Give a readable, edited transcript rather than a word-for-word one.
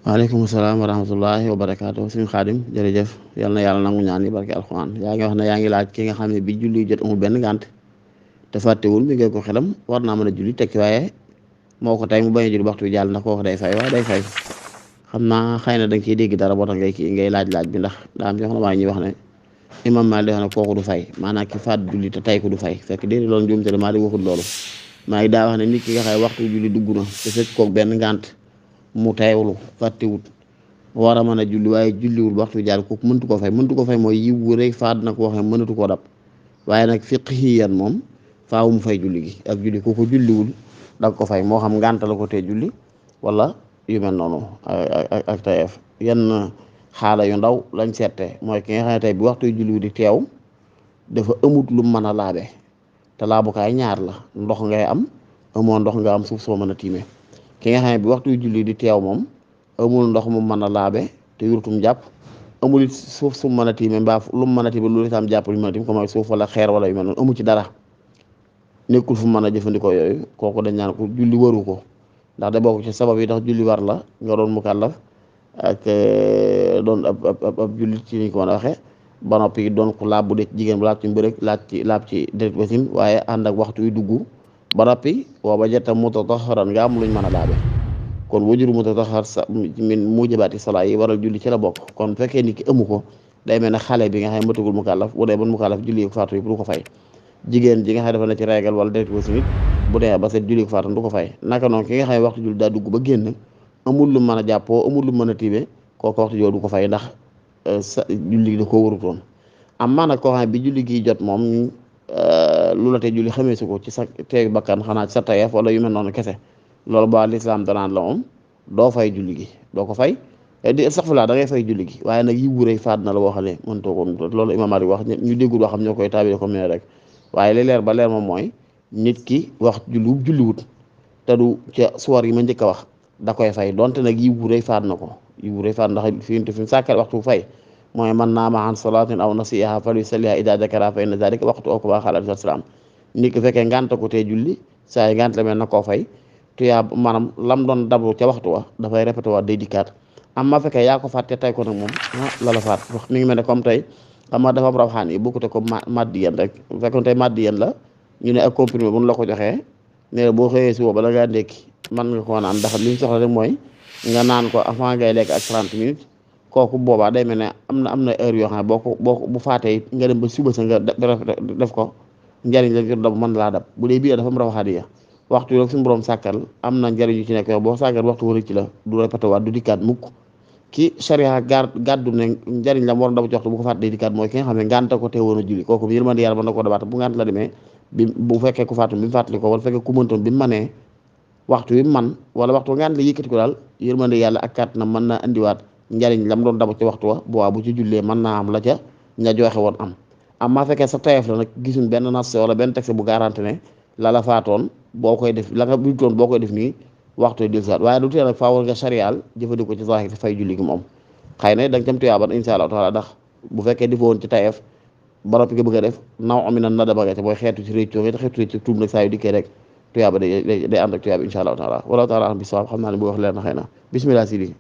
waaleykum salaam wa rahmatullahi wa barakaatu suñu xaadim jërëjëf yal na yàlla nangu ñaan yi barke alxuraan yaa ngi wax ne yaa ngi laaj ki nga xam ne bi julli jot amul benn gànt te fàttewul mi ngi ko xelam war naa mën a julli teg ci waaye moo ko tey mu bañ a julli waxtu bi jàll ndax kooku day fay waaye day fay xam naa xëy na da nga ciy dégg dara boo tax ngay laaj bi ndax daa am ci xam ne ñuy wax ne imam Maalik wax ne kooku du fay maanaam ki faat julli te tey ko du fay fekk déedéet loolu njuumte la maa di waxul loolu maa ngi daa wax ne nit ki nga xam ne waxtu julli dugg na te fekk koog benn gànt mu teewlu fàttewut war a mën a julli waaye julliwul waxtu jaar kooku mëntu ko fay mooy yiw wu rëy faat na ko waxee mënatu koo dab waaye nag fiqhiyan moom faaw mu fay julli gi ak julli ku ko julliwul da ko fay moo xam ngànta la ko tee julli wala yu mel noonu ak tayeef yenn xaala yu ndaw lañ seette mooy ki nga xam ne tey bi waxtu julliwu di teew dafa amut lu mën a laabe te laabukaay ñaar la ndox ngay am amoo ndox nga am suuf soo mën a tiime ki nga xam ne bi waxtu julli di teew moom amul ndox mu mën a laabe te yurutum jàpp amul it suuf su mën a tiime mbaa lu mu mën a tiime lu itam jàpp lu mën a tiime ko mooy suuf wala xeer wala yu mel noonu amu ci dara nekkul fu mën a jëfandikoo yooyu kooku dañ naan ko julli waru ko ndax da bokk ci sabab yi tax julli war la nga doon mukallaf ak doon ab jullit ci ni ko mën a waxee ba noppi doon ko laab bu dee jigéen bu laab ci mbërëg laab ci deret wasin waaye ànd ak waxtu yu dugg ba noppi booba jota mutataharan nga am luñ mën a laabe kon wajuru mutatahhar sa min mujibaati salaa yi waral julli ci la bokk kon bu fekkee nit ki amu ko day mel ne xale bi nga xam ne matagul mukallaf bu dee ban mukallaf julli ko faatu yi du ko fay jigéen ji nga xam ne dafa ne ci régal wala deret wasin bu dee ba set julli ko faatu du ko fay naka noonu ki nga xam ne waxtu julli daa dugg ba génn amul lu mën a jàppoo amul lu mën a tiime kooku waxtu jooju du ko fay ndax sa julli da koo warutoon am maa nag koo xam ne bi julli gi jot moom lu la te julli xamee su ko ci sa teegu bakkan xanaa ci sa tayeef wala yu mel noonu kese loolu ba lislaam danaan la moom doo fay julli gi doo ko fay di sax da ngay fay julli gi waaye nag yi wuree faat na la boo xam ne mëntoo ko loolu Imaam Maalik wax ñu déggul waxam ñoo koy taabile comme ne rek waaye li leer ba leer moom mooy nit ki wax julliwut te du ca suwar yi ma njëkk a wax da koy fay donte nag yi wuree faat na ko yi wuree faat ndax fi sàkkal waxtu fay mooy man naama an salaatin aw nasiyaha falyusalliha idaa dakaraha fa inna zaalika waqtu oo ko baa xaal alayhi salaam nit ki fekkee ngànta ko tee julli saa yi ngànt la mel na koo fay tuyaa maanaam lam doon dabu ca waxtu wa dafay répété waat day dikkaat am ma fekkee yaa ko fàtte tey ko nag moom lala faat wax mi ngi mel ne comme tey xam nga dafa am rawxaan yi bokkute ko maddiyen rek bu fekkoon tey maddiyen la ñu ne ak comprimé bu ñu la ko joxee ne boo xëyee suba bala ngaa ndékki man nga koo naan ndax li ñu soxla rek mooy nga naan ko avant ngay lekk ak 30 minutes kooku boobaa day mel ne am na heure yoo xam ne boo bu faatee nga dem ba suba sa nga def ko njariñ la jot dab mën laa dab bu dee bii dafa am rawxaan ya waxtu yi rek suñu borom sàkkal am na njariñ yu ci nekk yow boo sàkkal waxtu wala ci la du répété waat du dikkaat mukk ki sharia gàddu ne njariñ la mu war a dabu ci waxtu bu ko faat day dikkaat mooy ki nga xam ne ngànta ko teewoon a julli kooku yërmande yàlla mën na ko dabaata bu ngànt la demee bu fekkee ku faatu bi mu fàttali ko wala fekkee ku mëntoon bi mu manee waxtu bi man wala waxtu ngànt la yëkkati ko daal yërmande yàlla ak kàtt na mën naa indiwaat njariñ lam doon dabu ci waxtu wa bu waa bu ci jullee mën naa am la ca ña joxe woon am maa fekkee sa tayef la nag gisuñ benn nas wala benn texte bu garanti ne la faatoon boo koy def la nga butoon boo koy def nii waxtu dil saat waaye du tee nag faawal nga sariyaal jëfandikoo ci zahir te fay julli gi moom xëy na da nga cam tuyaaban insha Allah taala ndax bu fekkee defoo woon ci tayef ba noppi nga bëgg a def naw ami na nadaba nga te mooy xeetu ci réccoo nga te xeetu ci tuub nag saa yu dikkee rek tuyaaba day ànd ak tuyaaba insha Allah taala wala taala am bi sawab xam naa ne bu wax leer na xëy na bismillah sidi